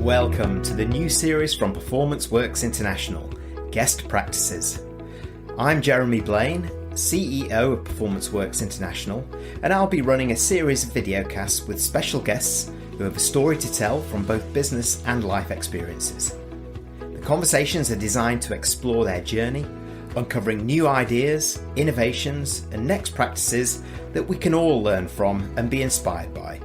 welcome to the new series from Performance Works International, Guest Practices. I'm Jeremy Blaine, CEO of Performance Works International, and I'll be running a series of videocasts with special guests who have a story to tell from both business and life experiences. The conversations are designed to explore their journey, uncovering new ideas, innovations, and next practices that we can all learn from and be inspired by.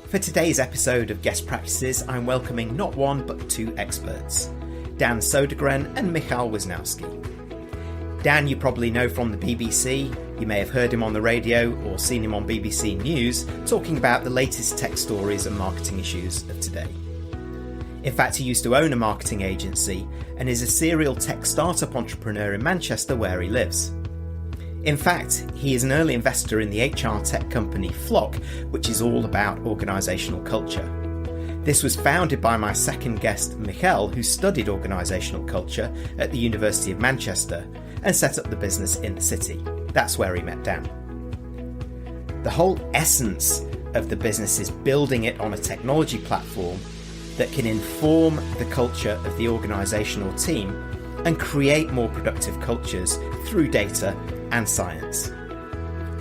For today's episode of Guest Practices, I'm welcoming not one but two experts, Dan Sodergren and Michal Wisniewski. Dan you probably know from the BBC, you may have heard him on the radio or seen him on BBC News talking about the latest tech stories and marketing issues of today. In fact, he used to own a marketing agency and is a serial tech startup entrepreneur in Manchester where he lives. In fact, he is an early investor in the HR tech company Flock, which is all about organisational culture. This was founded by my second guest, Michal, who studied organisational culture at the University of Manchester and set up the business in the city. That's where he met Dan. The whole essence of the business is building it on a technology platform that can inform the culture of the organisational team and create more productive cultures through data and science.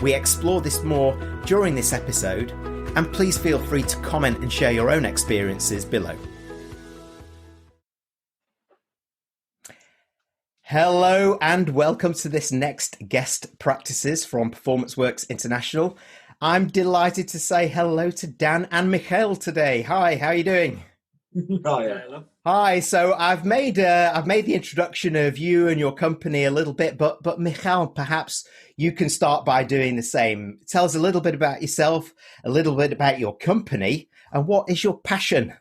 We explore this more during this episode, and please feel free to comment and share your own experiences below. Hello and welcome to this next Guest Practices from Performance Works International. I'm delighted to say hello to Dan and Michal today. Hi, how are you doing? Hi, hello. Hi. So I've made the introduction of you and your company a little bit, but Michal, perhaps you can start by doing the same. Tell us a little bit about yourself, a little bit about your company, and what is your passion?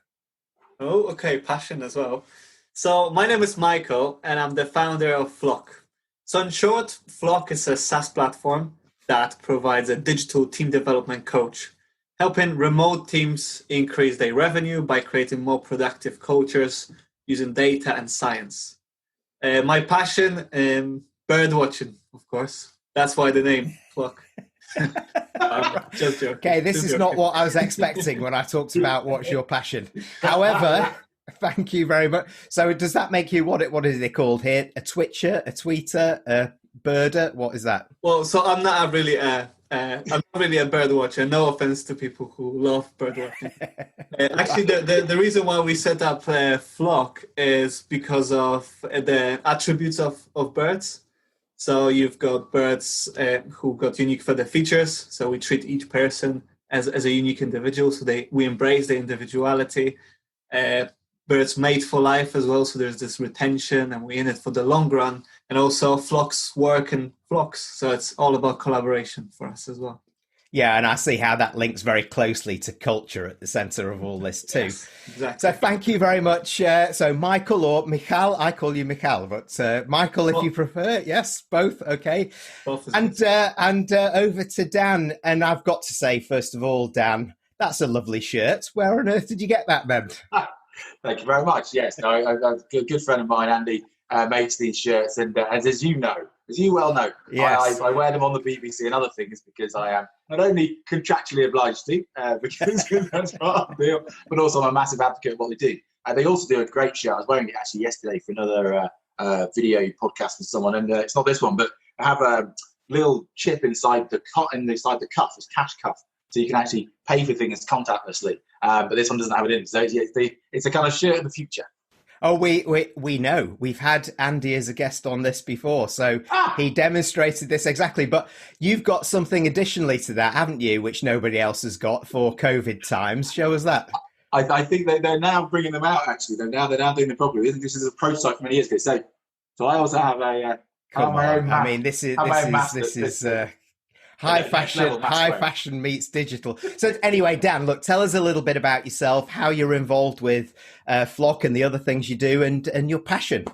Oh, okay, passion as well. So my name is Michael, and I'm the founder of Flock. So in short, Flock is a SaaS platform that provides a digital team development coach, helping remote teams increase their revenue by creating more productive cultures using data and science. My passion, bird watching, of course. That's why the name, Flock. Just joking. Okay, this is not what I was expecting when I talked about what's your passion. However, thank you very much. So does that make you, what is it called here? A twitcher, a tweeter, a birder? What is that? Well, so I'm not really a bird watcher. No offense to people who love bird watching. Actually, the reason why we set up Flock is because of the attributes of birds. So you've got birds who got unique feather features. So we treat each person as a unique individual. So we embrace their individuality. Birds mate for life as well. So there's this retention and we're in it for the long run. And also flocks work in flocks. So it's all about collaboration for us as well. Yeah, and I see how that links very closely to culture at the centre of all this too. Yes, exactly. So thank you very much. So Michael or Michal, I call you Michal, but Michael, if you prefer, yes, both, okay. Both and over to Dan. And I've got to say, first of all, Dan, that's a lovely shirt. Where on earth did you get that, man? Thank you very much. Yes, no, a good friend of mine, Andy, makes these shirts, and as you well know, yes. I wear them on the BBC and other things because I am not only contractually obliged to, because that's part of the deal, but also I'm a massive advocate of what they do. They also do a great shirt. I was wearing it actually yesterday for another video podcast with someone, and it's not this one, but I have a little chip inside the cuff. It's cash cuff. So you can actually pay for things contactlessly, but this one doesn't have it in. So it's a kind of shirt of the future. Oh, we know. We've had Andy as a guest on this before, so he demonstrated this exactly. But you've got something additionally to that, haven't you, which nobody else has got for COVID times? Show us that. I think they're now bringing them out, actually. They're now doing them properly. This is a prototype from many years ago. So I also have a... Come on. I mean, this is high fashion meets digital. So anyway, Dan, look, tell us a little bit about yourself, how you're involved with Flock and the other things you do, and your passion.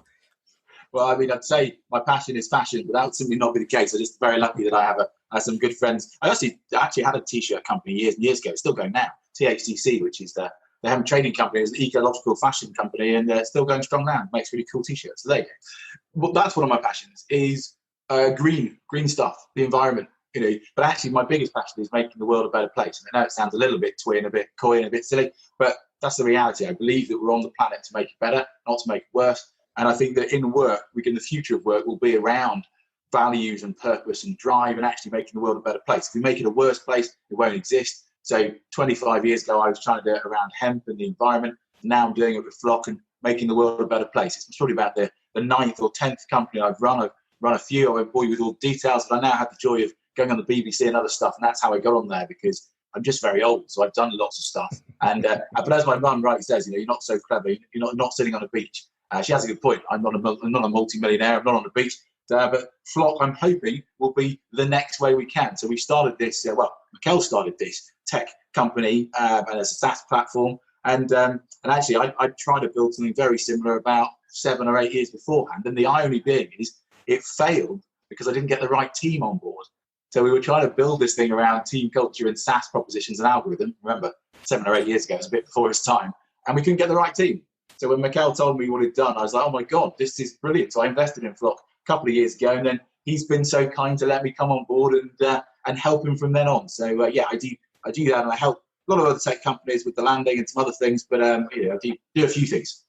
Well, I mean, I'd say my passion is fashion, but that would simply not be the case. I'm just very lucky that I have some good friends. I actually had a t-shirt company years and years ago. It's still going now. THCC, which is the they have a trading company, it's an ecological fashion company, and they're still going strong now. Makes really cool t-shirts. So there you go. Well, that's one of my passions is green stuff, the environment. But actually my biggest passion is making the world a better place. And I know it sounds a little bit twin, a bit coy and a bit silly, but that's the reality. I believe that we're on the planet to make it better, not to make it worse. And I think that in work, the future of work will be around values and purpose and drive and actually making the world a better place. If we make it a worse place, it won't exist. So 25 years ago, I was trying to do it around hemp and the environment. Now I'm doing it with Flock and making the world a better place. It's probably about the 9th or 10th company I've run. I've run a few. I won't bore you with all the details, but I now have the joy of going on the BBC and other stuff. And that's how I got on there, because I'm just very old. So I've done lots of stuff. And but as my mum rightly says, you're not so clever. You're not sitting on a beach. She has a good point. I'm not a multi-millionaire. I'm not on the beach. But Flock, I'm hoping, will be the next way we can. So we started this, Michal started this tech company and as a SaaS platform. And actually, I tried to build something very similar about 7 or 8 years beforehand. And the irony being is it failed because I didn't get the right team on board. So we were trying to build this thing around team culture and SaaS propositions and algorithm. Remember, 7 or 8 years ago, it was a bit before its time. And we couldn't get the right team. So when Michal told me what he'd done, I was like, oh my God, this is brilliant. So I invested in Flock a couple of years ago, and then he's been so kind to let me come on board and help him from then on. So I do that, and I help a lot of other tech companies with the landing and some other things, but I do a few things.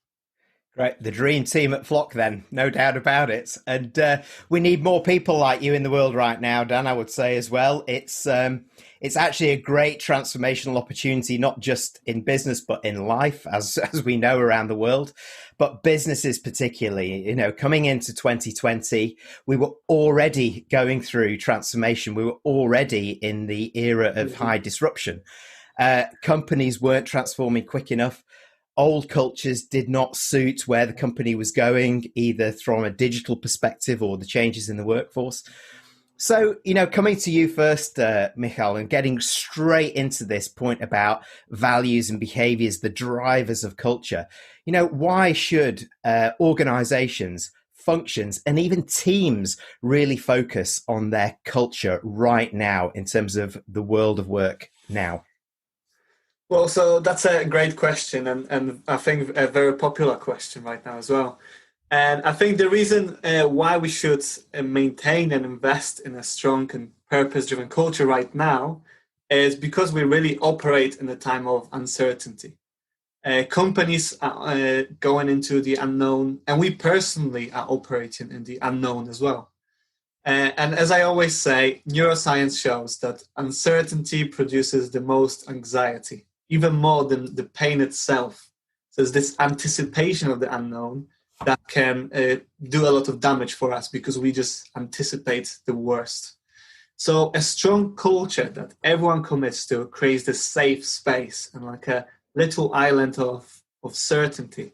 Great. The dream team at Flock then, no doubt about it. And we need more people like you in the world right now, Dan, I would say as well. It's actually a great transformational opportunity, not just in business, but in life, as we know around the world. But businesses particularly, coming into 2020, we were already going through transformation. We were already in the era of high disruption. Companies weren't transforming quick enough. Old cultures did not suit where the company was going, either from a digital perspective or the changes in the workforce. So, coming to you first, Michal, and getting straight into this point about values and behaviors, the drivers of culture, why should organizations, functions, and even teams really focus on their culture right now in terms of the world of work now? Well, so that's a great question, and I think a very popular question right now as well. And I think the reason why we should maintain and invest in a strong and purpose-driven culture right now is because we really operate in a time of uncertainty. Companies are going into the unknown, and we personally are operating in the unknown as well. And as I always say, neuroscience shows that uncertainty produces the most anxiety, even more than the pain itself. So there's this anticipation of the unknown that can do a lot of damage for us because we just anticipate the worst. So a strong culture that everyone commits to creates this safe space and like a little island of certainty.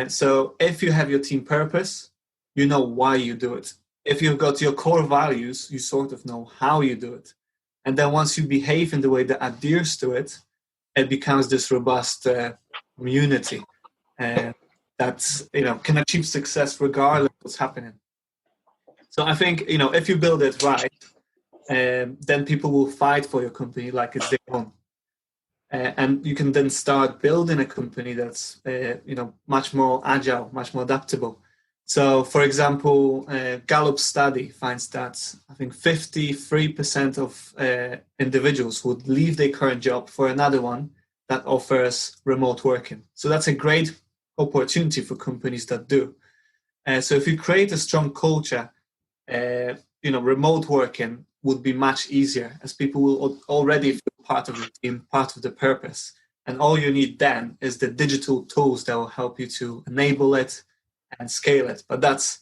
So if you have your team purpose, you know why you do it. If you've got your core values, you sort of know how you do it. And then once you behave in the way that adheres to it, it becomes this robust community that can achieve success regardless of what's happening. So I think if you build it right, then people will fight for your company like it's their own, and you can then start building a company that's much more agile, much more adaptable. So, for example, Gallup's study finds that I think 53% of individuals would leave their current job for another one that offers remote working. So that's a great opportunity for companies that do. So if you create a strong culture, remote working would be much easier as people will already feel part of the team, part of the purpose. And all you need then is the digital tools that will help you to enable it and scale it. But that's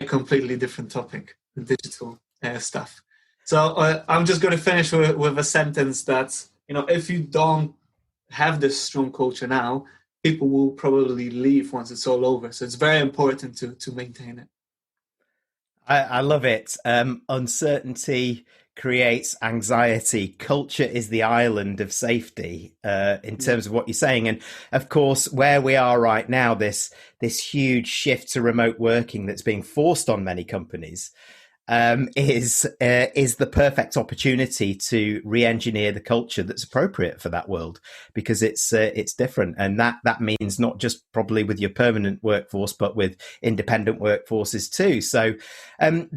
a completely different topic, the digital stuff. So I'm just going to finish with a sentence that, if you don't have this strong culture now, people will probably leave once it's all over. So it's very important to maintain it. I love it. Uncertainty creates anxiety. Culture is the island of safety in terms of what you're saying. And of course, where we are right now, this huge shift to remote working that's being forced on many companies, is the perfect opportunity to re-engineer the culture that's appropriate for that world, because it's different, and that means not just probably with your permanent workforce, but with independent workforces too. So,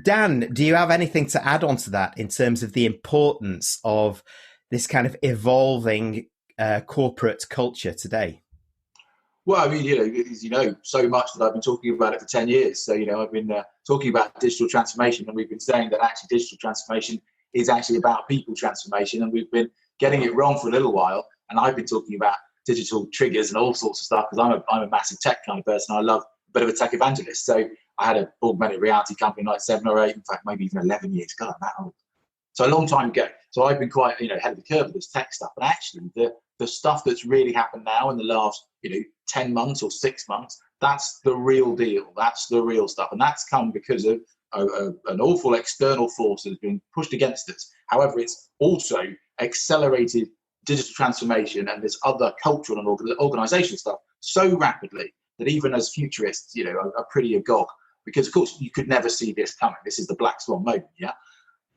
Dan, do you have anything to add on to that in terms of the importance of this kind of evolving corporate culture today? Well, I mean, as you know, so much that I've been talking about it for 10 years. So, I've been talking about digital transformation, and we've been saying that actually digital transformation is actually about people transformation, and we've been getting it wrong for a little while. And I've been talking about digital triggers and all sorts of stuff because I'm a massive tech kind of person. I love a bit of a tech evangelist. So I had an augmented reality company like 7 or 8, in fact, maybe even 11 years. God, I'm that old. So a long time ago. So I've been quite, ahead of the curve with this tech stuff. But actually, the stuff that's really happened now in the last, 10 months or 6 months, that's the real deal. That's the real stuff. And that's come because of an awful external force that has been pushed against us. However, it's also accelerated digital transformation and this other cultural and organizational stuff so rapidly that even as futurists, are pretty agog. Because, of course, you could never see this coming. This is the black swan moment, yeah?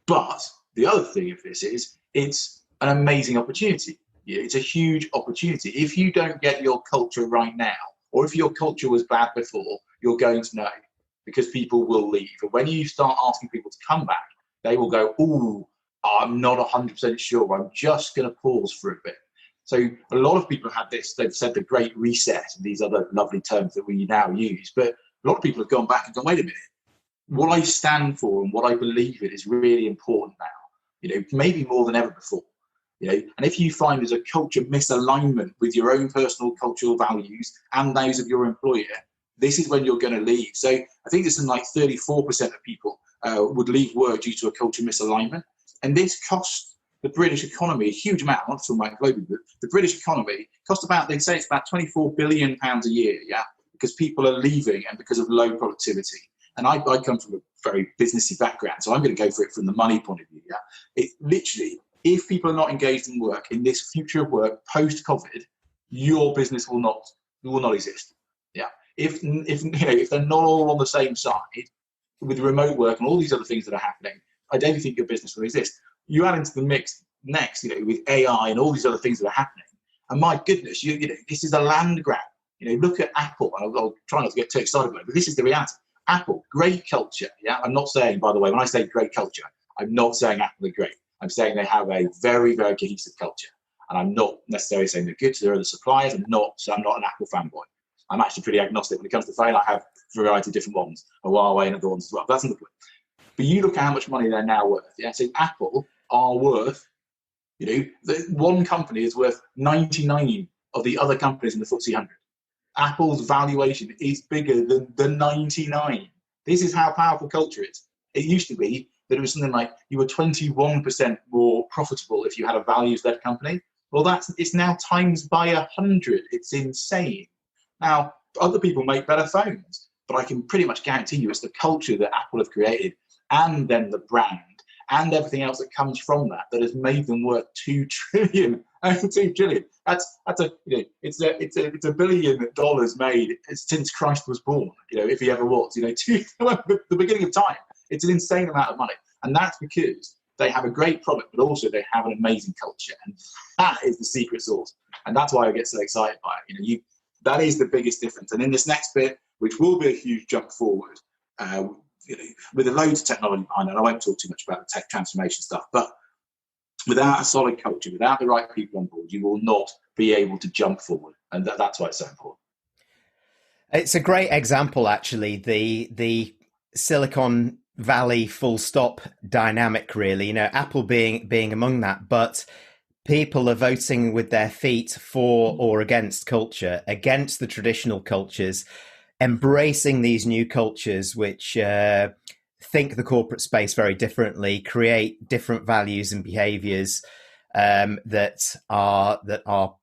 But the other thing of this is it's an amazing opportunity. It's a huge opportunity. If you don't get your culture right now, or if your culture was bad before, you're going to know, because people will leave. And when you start asking people to come back, they will go, "Ooh, I'm not 100% sure. I'm just going to pause for a bit." So a lot of people have this. They've said the Great Reset and these other lovely terms that we now use. But a lot of people have gone back and gone, "Wait a minute. What I stand for and what I believe in is really important now. Maybe more than ever before." And if you find there's a culture misalignment with your own personal cultural values and those of your employer, this is when you're going to leave. So I think it's something like 34% of people would leave work due to a culture misalignment. And this costs the British economy a huge amount. I'm not talking about globally, but the British economy costs they say it's about £24 billion a year, yeah, because people are leaving and because of low productivity. And I come from a very businessy background, so I'm going to go for it from the money point of view, yeah. It literally, if people are not engaged in work, in this future of work post-COVID, your business will not exist. Yeah. If they're not all on the same side with remote work and all these other things that are happening, I don't think your business will exist. You add into the mix next, with AI and all these other things that are happening, and my goodness, this is a land grab. Look at Apple. And I'll try not to get too excited about it, but this is the reality. Apple, great culture. Yeah. I'm not saying, by the way, when I say great culture, I'm not saying Apple are great. I'm saying they have a very, very cohesive culture. And I'm not necessarily saying they're good to their other suppliers. I'm not an Apple fanboy. I'm actually pretty agnostic when it comes to phone. I have a variety of different ones, a Huawei and other ones as well. That's not the point. But you look at how much money they're now worth. Yeah, so Apple are worth, one company is worth 99 of the other companies in the FTSE 100. Apple's valuation is bigger than the 99. This is how powerful culture is. It used to be that it was something like you were 21% more profitable if you had a values-led company. Well, it's now times by 100. It's insane. Now, other people make better phones, but I can pretty much guarantee you it's the culture that Apple have created, and then the brand and everything else that comes from that has made them worth $2 trillion. $2 trillion. It's $1 billion made since Christ was born. If he ever was. To the beginning of time. It's an insane amount of money, and that's because they have a great product, but also they have an amazing culture, and that is the secret sauce. And that's why I get so excited by it. That is the biggest difference. And in this next bit, which will be a huge jump forward, with a loads of technology behind it, I won't talk too much about the tech transformation stuff, but without a solid culture, without the right people on board, you will not be able to jump forward, and that's why it's so important. It's a great example, actually, the Silicon Valley full stop dynamic, really. Apple being among that, but people are voting with their feet for or against culture, against the traditional cultures, embracing these new cultures which think the corporate space very differently, create different values and behaviors that are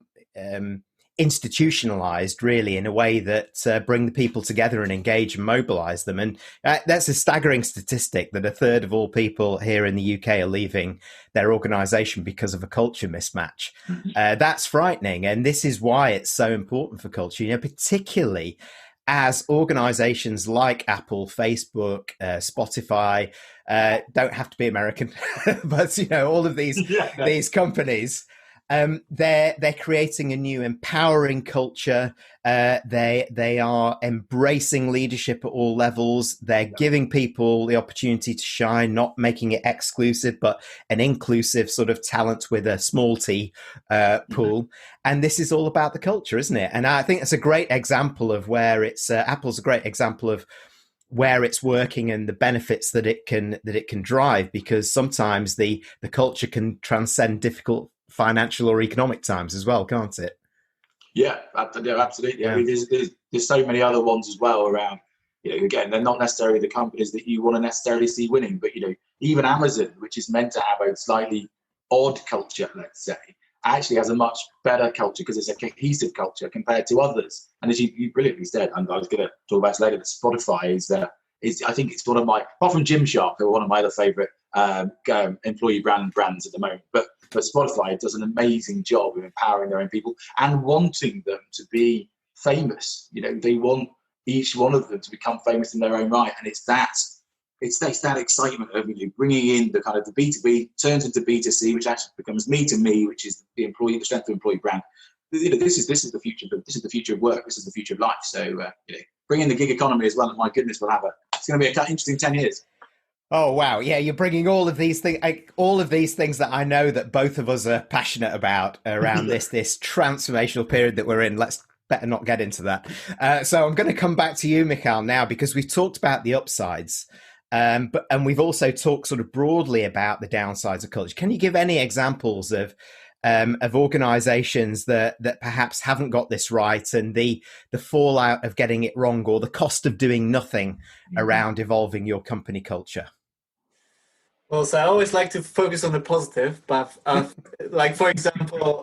institutionalized, really, in a way that bring the people together and engage and mobilize them. And that's a staggering statistic that a third of all people here in the UK are leaving their organization because of a culture mismatch. That's frightening. And this is why it's so important for culture, particularly as organizations like Apple, Facebook, Spotify, don't have to be American, but all of these companies, they're creating a new empowering culture. They are embracing leadership at all levels. They're giving people the opportunity to shine, not making it exclusive, but an inclusive sort of talent with a small t pool. And this is all about the culture, isn't it? And I think it's a great example of where it's Apple's a great example of where it's working and the benefits that it can drive, because sometimes the culture can transcend difficult financial or economic times as well, can't it? Yeah, absolutely. Yeah. I mean, there's so many other ones as well around. Again, they're not necessarily the companies that you want to necessarily see winning, but even Amazon, which is meant to have a slightly odd culture, let's say, actually has a much better culture because it's a cohesive culture compared to others. And as you brilliantly said, and I was going to talk about this later, but Spotify is I think it's one of my, apart from Gymshark, they're one of my other favourite employee brands at the moment. But Spotify does an amazing job of empowering their own people and wanting them to be famous. They want each one of them to become famous in their own right, and it's that excitement of bringing in the kind of the B2B turns into B2C, which actually becomes me to me, which is the strength of employee brand. This is the future. This is the future of work. This is the future of life. So bring in the gig economy as well. And my goodness, it's going to be an interesting 10 years. Oh wow, yeah, you're bringing all of these things that I know that both of us are passionate about around this transformational period that we're in. Let's better not get into that. So I'm going to come back to you, Michal, now, because we've talked about the upsides, and we've also talked sort of broadly about the downsides of culture. Can you give any examples of organizations that perhaps haven't got this right, and the fallout of getting it wrong, or the cost of doing nothing around evolving your company culture? Well, so I always like to focus on the positive, but like, for example,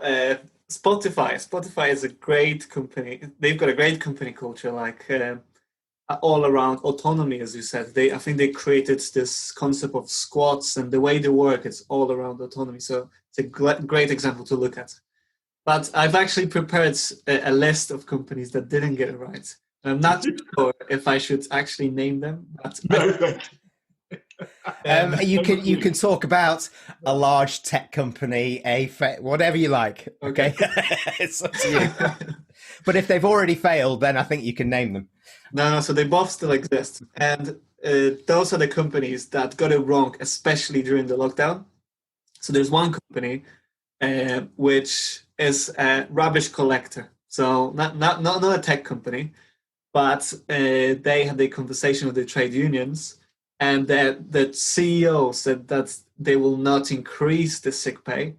Spotify. Spotify is a great company. They've got a great company culture, like all around autonomy, as you said. I think they created this concept of squads, and the way they work is all around autonomy. So it's a great example to look at. But I've actually prepared a list of companies that didn't get it right. I'm not sure if I should actually name them, but you can talk about a large tech company, whatever you like. Okay, it's up to you. But if they've already failed, then I think you can name them. No. So they both still exist, and those are the companies that got it wrong, especially during the lockdown. So there's one company which is a rubbish collector. So not a tech company, but they had a conversation with the trade unions. And the CEO said that they will not increase the sick pay,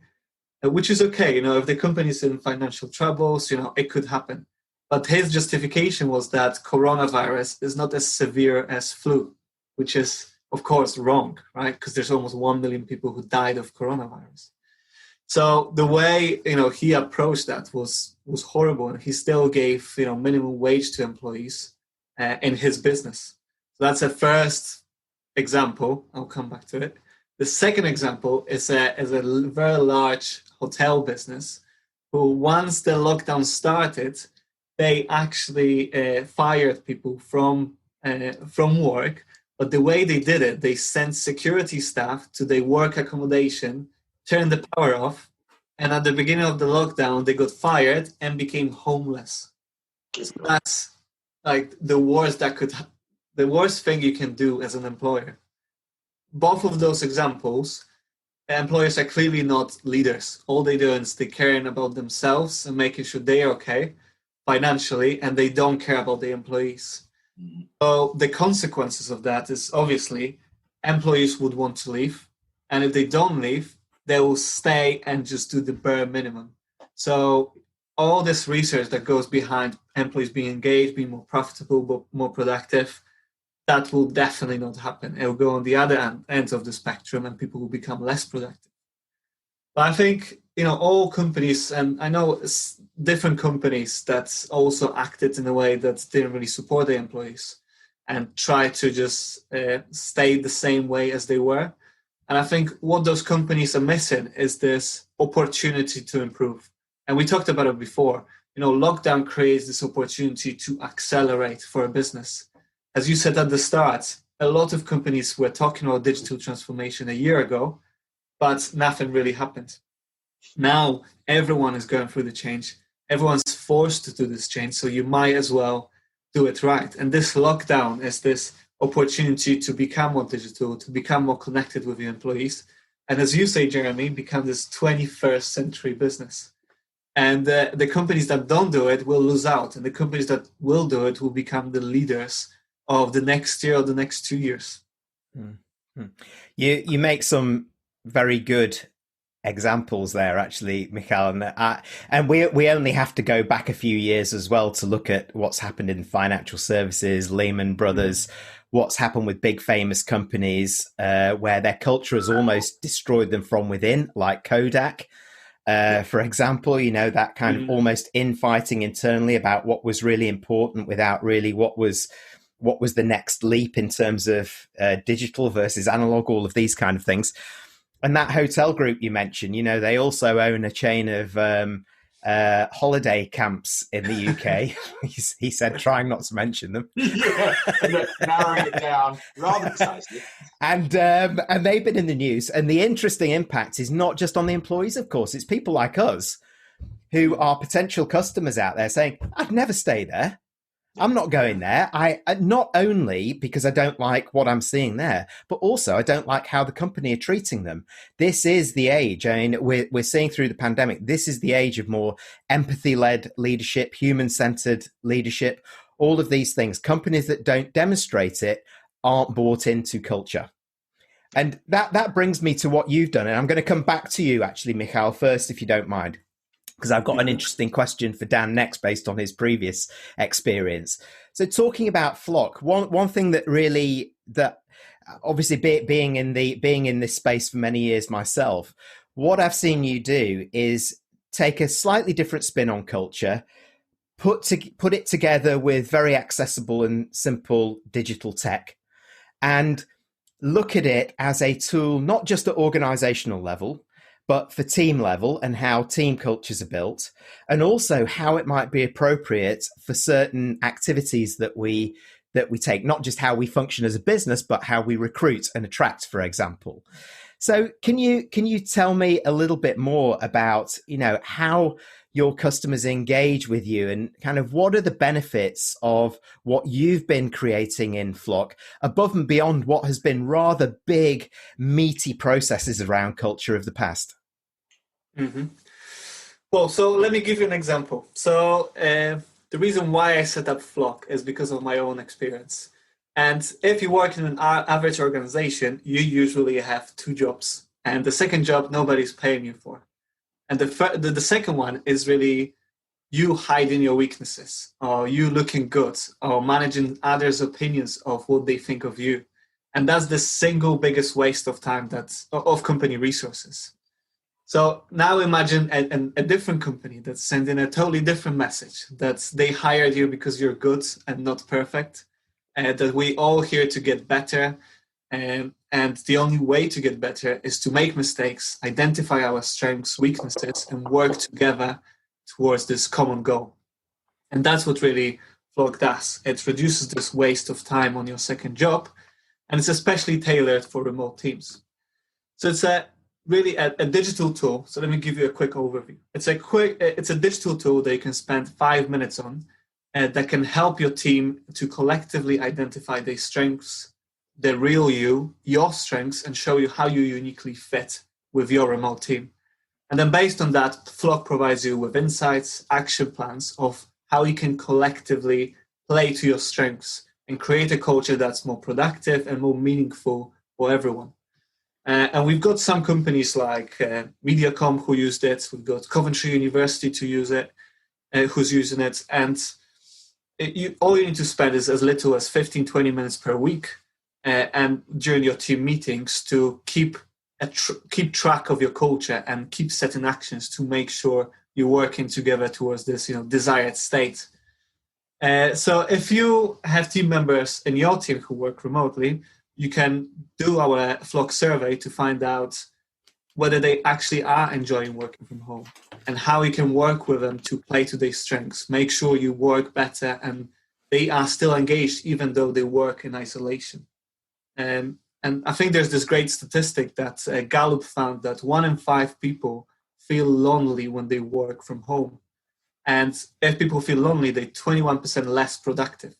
which is okay. If the company is in financial troubles, it could happen. But his justification was that coronavirus is not as severe as flu, which is, of course, wrong, right? Because there's almost 1 million people who died of coronavirus. So the way, he approached that was horrible. And he still gave, minimum wage to employees in his business. So that's a first example. I'll come back to it. The second example is a very large hotel business who, once the lockdown started, they actually fired people from work. But the way they did it, they sent security staff to their work accommodation, turned the power off, and at the beginning of the lockdown, they got fired and became homeless. So that's like the worst thing you can do as an employer. Both of those examples, employers are clearly not leaders. All they do is they care about themselves and making sure they are okay financially, and they don't care about the employees. So the consequences of that is obviously employees would want to leave, and if they don't leave, they will stay and just do the bare minimum. So all this research that goes behind employees being engaged, being more profitable, more productive, that will definitely not happen. It will go on the other end of the spectrum, and people will become less productive. But I think, all companies, and I know different companies that also acted in a way that didn't really support their employees and try to just stay the same way as they were. And I think what those companies are missing is this opportunity to improve. And we talked about it before. lockdown creates this opportunity to accelerate for a business. As you said at the start, a lot of companies were talking about digital transformation a year ago, but nothing really happened. Now everyone is going through the change. Everyone's forced to do this change, so you might as well do it right. And this lockdown is this opportunity to become more digital, to become more connected with your employees. And as you say, Jeremy, become this 21st century business. And the companies that don't do it will lose out. And the companies that will do it will become the leaders of the next year or the next 2 years. Mm-hmm. You make some very good examples there, actually, Michal, and we only have to go back a few years as well to look at what's happened in financial services, Lehman Brothers, what's happened with big famous companies where their culture has almost destroyed them from within, like Kodak. For example, that kind of almost infighting internally about what was really important without really what was the next leap in terms of digital versus analog, all of these kind of things. And that hotel group you mentioned, they also own a chain of holiday camps in the UK. He said, trying not to mention them. Yeah, narrowing it down rather precisely. And they've been in the news. And the interesting impact is not just on the employees, of course. It's people like us who are potential customers out there saying, I'd never stay there. I'm not going there. I not only because I don't like what I'm seeing there, but also I don't like how the company are treating them. This is the age. I mean, we're seeing through the pandemic, this is the age of more empathy-led leadership, human-centered leadership, all of these things. Companies that don't demonstrate it aren't bought into culture. And that brings me to what you've done. And I'm going to come back to you, actually, Michal, first, if you don't mind, because I've got an interesting question for Dan next based on his previous experience. So talking about Flock, one thing that obviously being in this space for many years myself, what I've seen you do is take a slightly different spin on culture, put it together with very accessible and simple digital tech, and look at it as a tool, not just at organizational level, but for team level and how team cultures are built, and also how it might be appropriate for certain activities that we take, not just how we function as a business, but how we recruit and attract, for example. So can you tell me a little bit more about, how your customers engage with you and kind of what are the benefits of what you've been creating in Flock above and beyond what has been rather big, meaty processes around culture of the past? Mm-hmm. Well, so let me give you an example. So the reason why I set up Flock is because of my own experience. And if you work in an average organization, you usually have 2 jobs. And the second job, nobody's paying you for. And the second one is really you hiding your weaknesses, or you looking good, or managing others' opinions of what they think of you. And that's the single biggest waste of time of company resources. So now imagine a different company that's sending a totally different message, that they hired you because you're good and not perfect, that we all here to get better. And the only way to get better is to make mistakes, identify our strengths, weaknesses, and work together towards this common goal. And that's what really Flock does. It reduces this waste of time on your second job, and it's especially tailored for remote teams. So it's really a digital tool. So let me give you a quick overview. It's a digital tool that you can spend 5 minutes on that can help your team to collectively identify their strengths, the real you, your strengths, and show you how you uniquely fit with your remote team. And then based on that, Flock provides you with insights, action plans of how you can collectively play to your strengths and create a culture that's more productive and more meaningful for everyone. And we've got some companies like Mediacom who used it. We've got Coventry University to use it, who's using it. And all you need to spend is as little as 15, 20 minutes per week and during your team meetings to keep track of your culture and keep setting actions to make sure you're working together towards this desired state. So if you have team members in your team who work remotely, you can do our Flock survey to find out whether they actually are enjoying working from home and how you can work with them to play to their strengths. Make sure you work better and they are still engaged even though they work in isolation. And I think there's this great statistic that Gallup found that 1 in 5 people feel lonely when they work from home. And if people feel lonely, they're 21% less productive.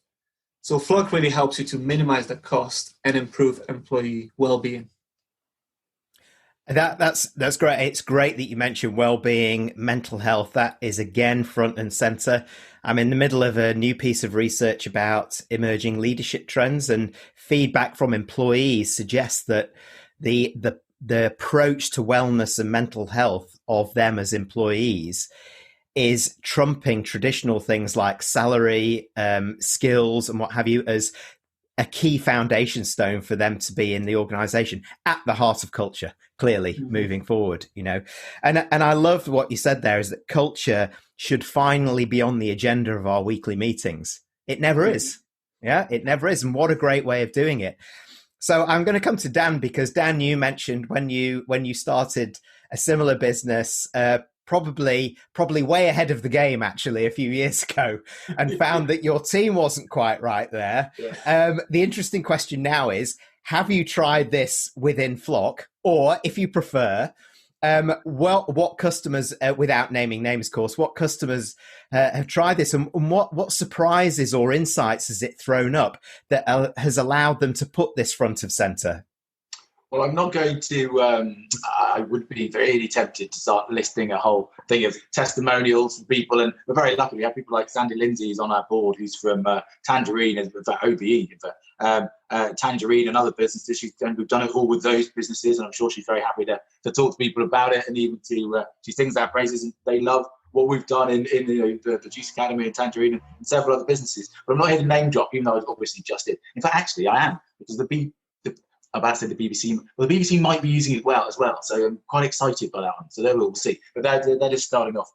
So Flock really helps you to minimize the cost and improve employee well-being. That's great. It's great that you mentioned well-being, mental health. That is again front and center. I'm in the middle of a new piece of research about emerging leadership trends, and feedback from employees suggests that the approach to wellness and mental health of them as employees is trumping traditional things like salary, skills, and what have you as a key foundation stone for them to be in the organization at the heart of culture, clearly moving forward, you know. And I loved what you said there, is that culture should finally be on the agenda of our weekly meetings. It never is. Yeah, it never is. And what a great way of doing it. So I'm going to come to Dan, because Dan, you mentioned when you started a similar business, probably way ahead of the game, actually, a few years ago, and found that your team wasn't quite right there. Yeah. The interesting question now is, have you tried this within Flock? Or if you prefer, what customers, without naming names, of course, what customers have tried this, and what surprises or insights has it thrown up that has allowed them to put this front of center? Well, I'm not going to, I would be really tempted to start listing a whole thing of testimonials from people. And we're very lucky. We have people like Sandy Lindsay, who's on our board, who's from Tangerine, for OBE, Tangerine and other businesses. We've done it all with those businesses. And I'm sure she's very happy to talk to people about it, and even she sings our praises, and they love what we've done in the Juice Academy and Tangerine and several other businesses. But I'm not here to name drop, even though I obviously just did. In fact, actually, I am, because the BBC. Well, the BBC might be using it as well. So I'm quite excited by that one. So there we'll see. But they're just starting off.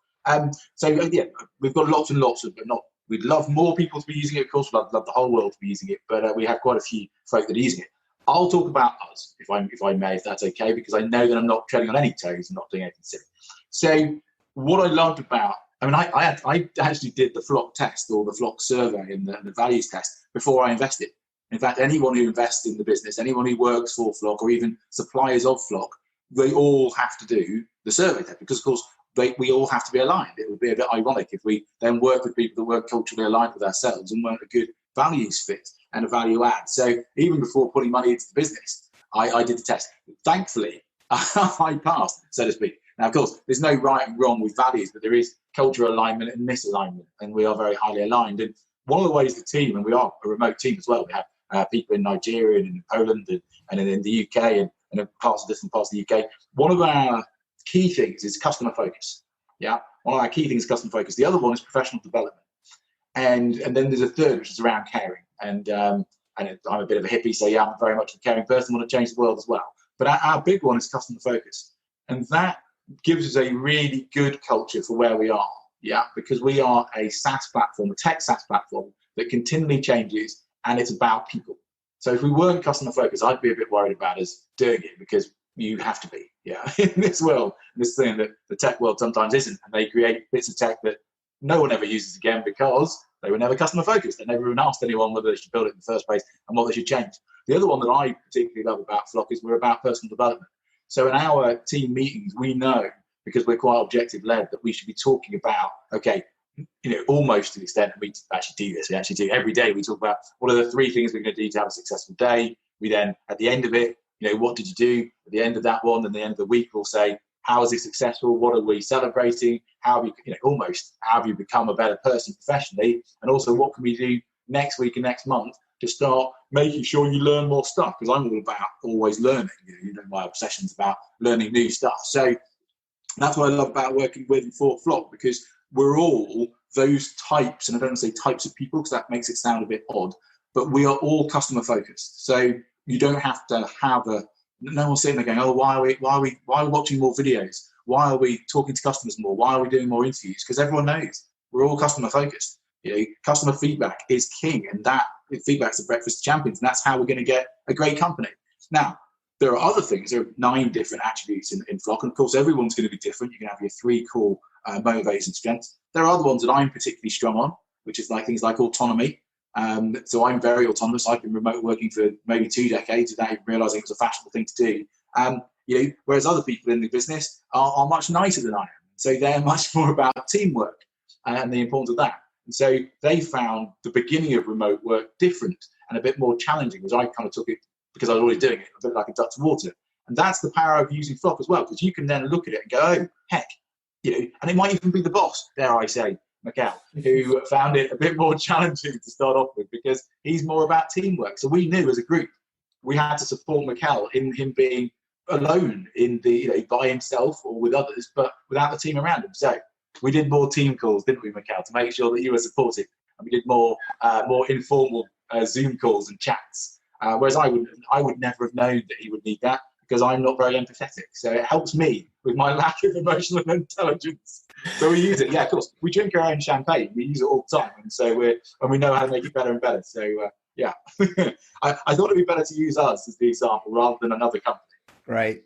We've got lots and lots of, but not. We'd love more people to be using it. Of course, we'd love the whole world to be using it. But we have quite a few folk that are using it. I'll talk about us, if I may, if that's okay, because I know that I'm not treading on any toes and not doing anything silly. So what I loved about, I actually did the Flock test, or the Flock survey, and the values test before I invested. In fact, anyone who invests in the business, anyone who works for Flock, or even suppliers of Flock, they all have to do the survey test, because, of course, we all have to be aligned. It would be a bit ironic if we then work with people that weren't culturally aligned with ourselves and weren't a good values fit and a value add. So even before putting money into the business, I did the test. Thankfully, I passed, so to speak. Now, of course, there's no right and wrong with values, but there is cultural alignment and misalignment, and we are very highly aligned. And one of the ways the team, and we are a remote team as well, we have people in Nigeria and in Poland and in the UK and in different parts of the UK. One of our key things is customer focus. Yeah, one of our key things is customer focus. The other one is professional development, and then there's a third, which is around caring. And I'm a bit of a hippie, so yeah, I'm very much a caring person. I want to change the world as well. But our big one is customer focus, and that gives us a really good culture for where we are. Yeah, because we are a SaaS platform, a tech SaaS platform that continually changes. And it's about people. So if we weren't customer focused, I'd be a bit worried about us doing it, because you have to be, yeah, in this world, this thing that the tech world sometimes isn't. And they create bits of tech that no one ever uses again because they were never customer focused. They never even asked anyone whether they should build it in the first place and what they should change. The other one that I particularly love about Flock is we're about personal development. So in our team meetings, we know, because we're quite objective led, that we should be talking about, okay, almost to the extent that we actually do this. We actually do every day. We talk about what are the 3 things we're going to do to have a successful day. We then, at the end of it, what did you do at the end of that one? And the end of the week, we'll say, how is it successful? What are we celebrating? How have you, how have you become a better person professionally? And also, what can we do next week and next month to start making sure you learn more stuff? Because I'm all about always learning. My obsession's about learning new stuff. So that's what I love about working with and for Flock, because we're all those types, and I don't want to say types of people because that makes it sound a bit odd, but we are all customer focused. So you don't have to have no one's sitting there going, oh, why are we watching more videos? Why are we talking to customers more? Why are we doing more interviews? Because everyone knows we're all customer focused. Customer feedback is king, and that feedback's the breakfast of champions, and that's how we're going to get a great company. Now, There are other things. There are 9 different attributes in Flock, and of course, everyone's going to be different. You can have your 3 core motivators and strengths. There are other ones that I'm particularly strong on, which is like things like autonomy. So I'm very autonomous. I've been remote working for maybe 2 decades without even realizing it was a fashionable thing to do. Whereas other people in the business are much nicer than I am. So they're much more about teamwork and the importance of that. And so they found the beginning of remote work different and a bit more challenging, as I kind of took it because I was already doing it a bit like a duck to water. And that's the power of using Flock as well, because you can then look at it and go, oh, heck, and it might even be the boss, dare I say, Michal, who found it a bit more challenging to start off with because he's more about teamwork. So we knew as a group, we had to support Michal in him being alone in the, by himself or with others, but without the team around him. So we did more team calls, didn't we, Michal, to make sure that you were supported. And we did more informal Zoom calls and chats. Whereas I would never have known that he would need that because I'm not very empathetic. So it helps me with my lack of emotional intelligence. So we use it. Yeah, of course. We drink our own champagne. We use it all the time. And so we know how to make it better and better. So yeah, I thought it'd be better to use us as the example rather than another company. Great.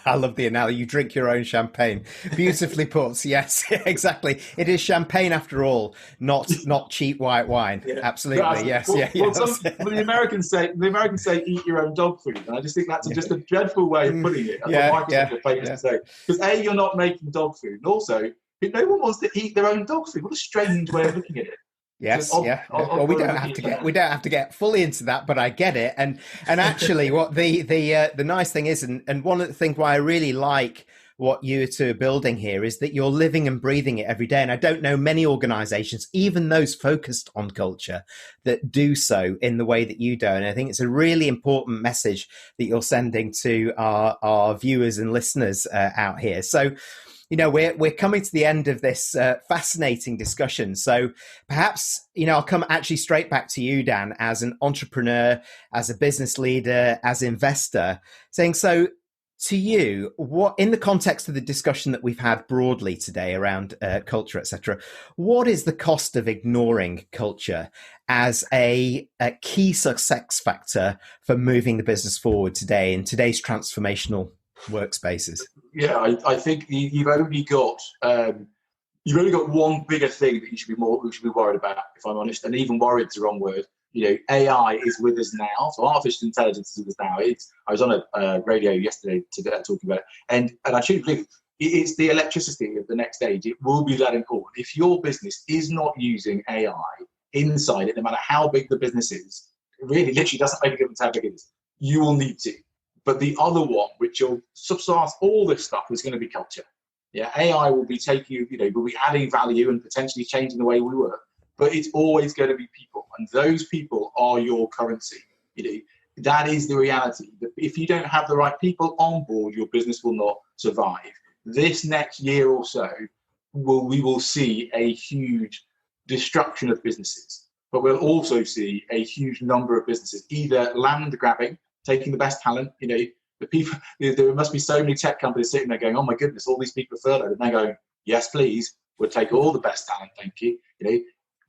I love the analogy. You drink your own champagne. Beautifully put. Yes, exactly. It is champagne after all, not cheap white wine. Yeah. Absolutely. Yes. The Americans say eat your own dog food, and I just think that's just a dreadful way of putting it. That's what Microsoft are famous to say. Because you're not making dog food, and also no one wants to eat their own dog food. What a strange way of looking at it. Yes, well, we don't have to get fully into that, but I get it. And actually, what the nice thing is, and one of the things why I really like what you two are building here is that you're living and breathing it every day. And I don't know many organizations, even those focused on culture, that do so in the way that you do. And I think it's a really important message that you're sending to our viewers and listeners out here. So, we're coming to the end of this fascinating discussion. So perhaps, I'll come actually straight back to you, Dan, as an entrepreneur, as a business leader, as an investor, saying, so to you, what, in the context of the discussion that we've had broadly today around culture, etc., what is the cost of ignoring culture as a key success factor for moving the business forward today in today's transformational workspaces? Yeah, I think you've only got one bigger thing that we should be worried about, if I'm honest. And even worried is the wrong word. AI is with us now, so artificial intelligence is with us now. I was on a radio yesterday talking about it, and I truly believe it's the electricity of the next age. It will be that important. If your business is not using AI inside it, no matter how big the business is, it really literally doesn't make a difference how big it is. You will need to. But the other one, which will subsist all this stuff, is going to be culture. Yeah, AI will be will be adding value and potentially changing the way we work. But it's always going to be people, and those people are your currency. That is the reality. That if you don't have the right people on board, your business will not survive. This next year or so, we will see a huge destruction of businesses, but we'll also see a huge number of businesses either land grabbing, taking the best talent. The people, there must be so many tech companies sitting there going, oh my goodness, all these people are furloughed. And they're going, yes, please, we'll take all the best talent, thank you.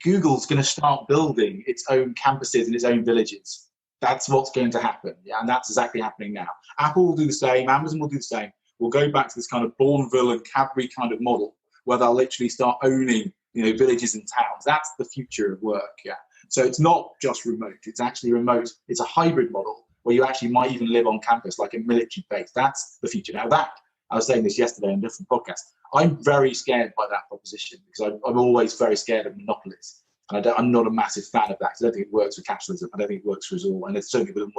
Google's going to start building its own campuses and its own villages. That's what's going to happen. Yeah, and that's exactly happening now. Apple will do the same, Amazon will do the same. We'll go back to this kind of Bourneville and Cadbury kind of model where they'll literally start owning, villages and towns. That's the future of work, yeah. So it's not just remote, it's actually remote. It's a hybrid model where you actually might even live on campus like a military base. That's the future. Now I was saying this yesterday on a different podcast, I'm very scared by that proposition because I'm always very scared of monopolies. And I'm not a massive fan of that because I don't think it works for capitalism. I don't think it works for us all. And it certainly doesn't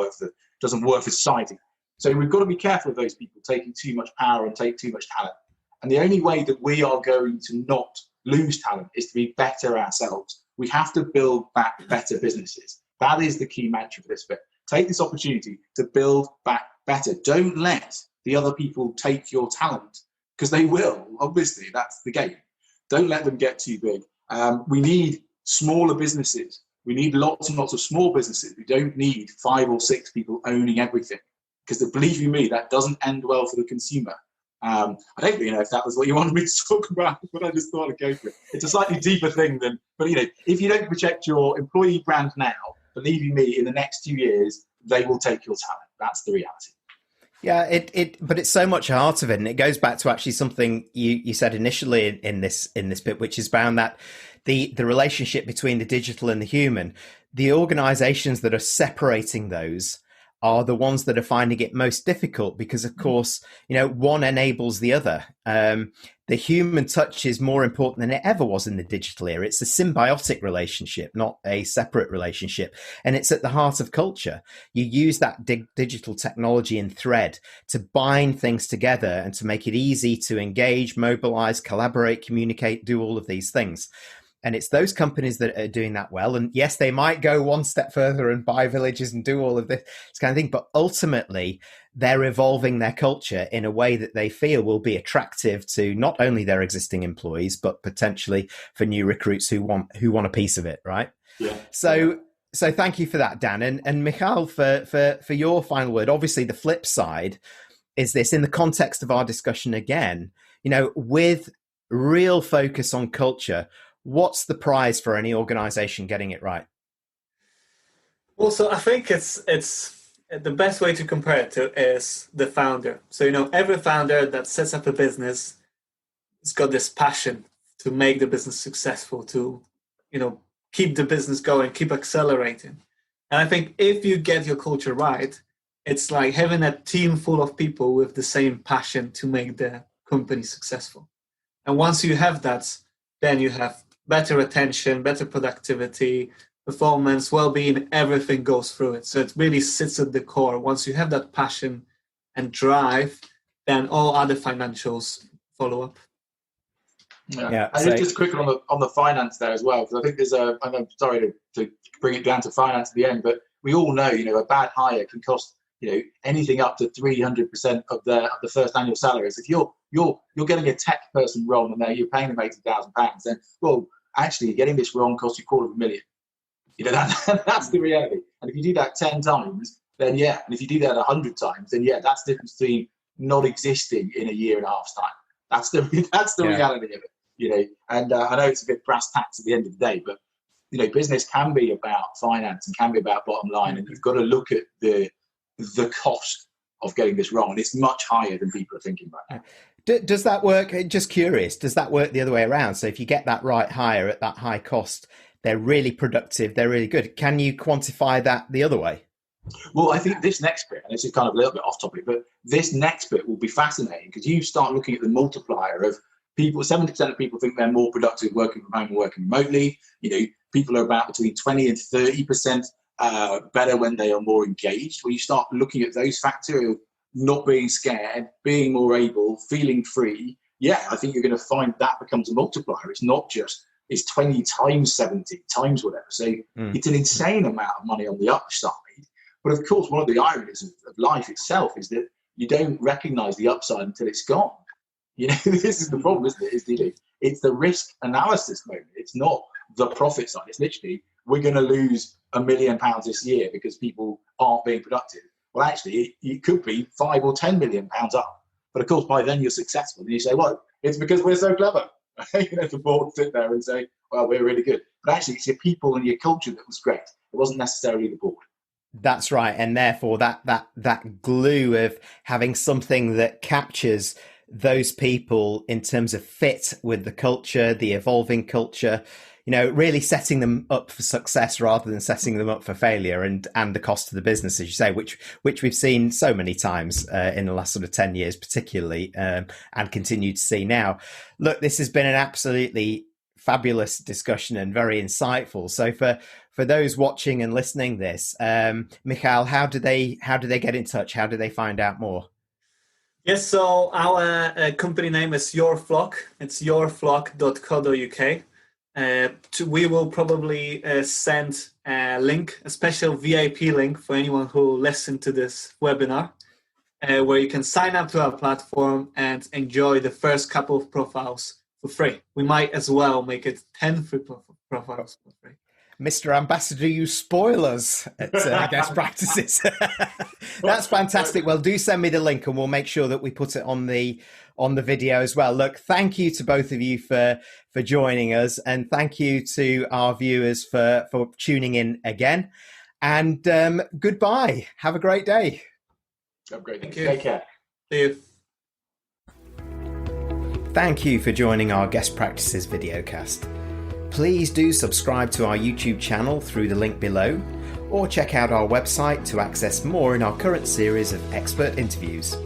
work for society. So we've got to be careful of those people taking too much power and take too much talent. And the only way that we are going to not lose talent is to be better ourselves. We have to build back better businesses. That is the key mantra for this bit. Take this opportunity to build back better. Don't let the other people take your talent because they will. Obviously, that's the game. Don't let them get too big. We need smaller businesses. We need lots and lots of small businesses. We don't need 5 or 6 people owning everything because believe you me, that doesn't end well for the consumer. I don't really know if that was what you wanted me to talk about, but I just thought I'd go for it. It's a slightly deeper thing but if you don't protect your employee brand now, believe you me, in the next 2 years, they will take your talent. That's the reality. Yeah, but it's so much a heart of it, and it goes back to actually something you said initially in this bit, which is around that the relationship between the digital and the human. The organizations that are separating those are the ones that are finding it most difficult because, of course, one enables the other. The human touch is more important than it ever was in the digital era. It's a symbiotic relationship, not a separate relationship. And it's at the heart of culture. You use that digital technology and thread to bind things together and to make it easy to engage, mobilize, collaborate, communicate, do all of these things. And it's those companies that are doing that well. And yes, they might go one step further and buy villages and do all of this kind of thing. But ultimately, they're evolving their culture in a way that they feel will be attractive to not only their existing employees, but potentially for new recruits who want a piece of it, right? Yeah. So thank you for that, Dan. And Michal, for your final word. Obviously, the flip side is this, in the context of our discussion again, with real focus on culture, what's the prize for any organization getting it right? Well, so I think it's the best way to compare it to is the founder. So, every founder that sets up a business has got this passion to make the business successful, to, keep the business going, keep accelerating. And I think if you get your culture right, it's like having a team full of people with the same passion to make the company successful. And once you have that, then you have better attention, better productivity, performance, well-being, everything goes through it. So it really sits at the core. Once you have that passion and drive, then all other financials follow up. Yeah. And just quick on the finance there as well, because I think I'm sorry to bring it down to finance at the end, but we all know, a bad hire can cost, anything up to 300% of the first annual salaries. If you're getting a tech person wrong and you're paying them £80,000, then, well, actually getting this wrong costs you $250,000. That's the reality. And if you do that 10 times, then yeah. And if you do that 100 times, then yeah, that's the difference between not existing in a year and a half's time. That's the reality of it, And I know it's a bit brass tacks at the end of the day, but business can be about finance and can be about bottom line, and you've got to look at the cost of getting this wrong, and it's much higher than people are thinking right now. Does that work? Just curious, does that work the other way around? So if you get that right hire at that high cost, they're really productive, they're really good. Can you quantify that the other way? Well, I think this next bit, and this is kind of a little bit off topic, but this next bit will be fascinating because you start looking at the multiplier of people. 70% of people think they're more productive working from home and working remotely. People are about between 20 and 30% better when they are more engaged. When you start looking at those factors of not being scared, being more able, feeling free, yeah, I think you're going to find that becomes a multiplier. It's not just, it's 20 times 70 times whatever. So it's an insane amount of money on the upside. But of course, one of the ironies of life itself is that you don't recognize the upside until it's gone. This is the problem, isn't it? It's the risk analysis moment. It's not the profit side. It's literally, we're going to lose £1 million this year because people aren't being productive. Well, actually, it could be £5 or £10 million up. But of course, by then you're successful. And you say, well, it's because we're so clever. The board sit there and say, well, we're really good. But actually, it's your people and your culture that was great. It wasn't necessarily the board. That's right. And therefore, that glue of having something that captures those people in terms of fit with the culture, the evolving culture, really setting them up for success rather than setting them up for failure and the cost of the business, as you say, which we've seen so many times in the last sort of 10 years, particularly, and continue to see now. Look, this has been an absolutely fabulous discussion and very insightful. So for those watching and listening this, Michal, how do they get in touch? How do they find out more? Yes, so our company name is Your Flock. It's yourflock.co.uk. We will probably send a link, a special VIP link for anyone who listens to this webinar, where you can sign up to our platform and enjoy the first couple of profiles for free. We might as well make it 10 free profiles for free. Mr. Ambassador, you spoil us at Guest Practices. That's fantastic. Well, do send me the link and we'll make sure that we put it on the video as well. Look, thank you to both of you for joining us, and thank you to our viewers for tuning in again. And goodbye. Have a great day. Have a great day. Thank you. Take care. See you. Thank you for joining our Guest Practices videocast. Please do subscribe to our YouTube channel through the link below, or check out our website to access more in our current series of expert interviews.